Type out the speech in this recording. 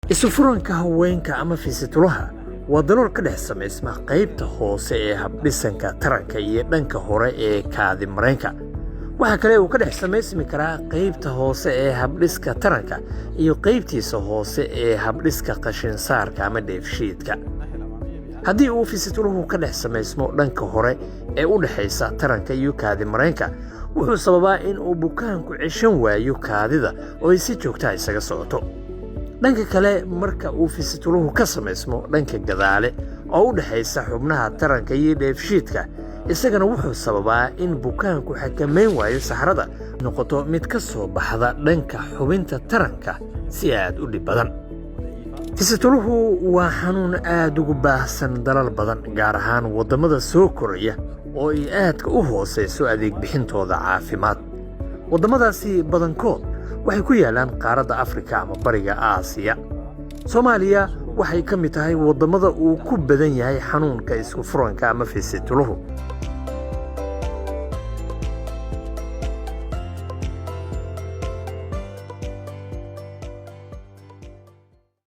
isufuranka haweenka ama fiisitulaha waa dalool ka dhex samaysma qaybta hoose ee habdhisanka taranka iyo dhanka hore ee kaadi mareenka. waxa kale uu ka dhex samaysmi karaa qaybta hoose ee habdhiska taranka iyo qaybtiisa hoose ee habdhiska qashin saarka ama dheefshiidka. haddii uu fiisituluhu ka dhex samaysmo dhanka hore ee u dhaxaysa taranka iyo kaadi mareenka, wuxuu sababaa in uu bukaanku ceshan waayo kaadida oo ay si joogta isaga socoto. dhanka kale, marka uu fiisituluhu ka samaysmo dhanka gadaale oo u dhaxaysa xubnaha taranka iyo dheefshiidka, isagana wuxuu sababaa in bukaanku xakamayn waayo saxarada noqoto mid ka soo baxda dhanka xubinta taranka si aad u dhib badan. fiisituluhu waa xanuun aad ugu baahsan dalal badan, gaar ahaan waddamada soo koraya oo ay aadka u hoosayso adeeg bixintooda caafimaad. waddamadaasi badankood waxay ku yaalaan qaaradda Afrika ama bariga Aasiya. Soomaaliya waxay ka mid tahay waddamada uu ku badan yahay xanuunka isku furanka ama fiisituluhu.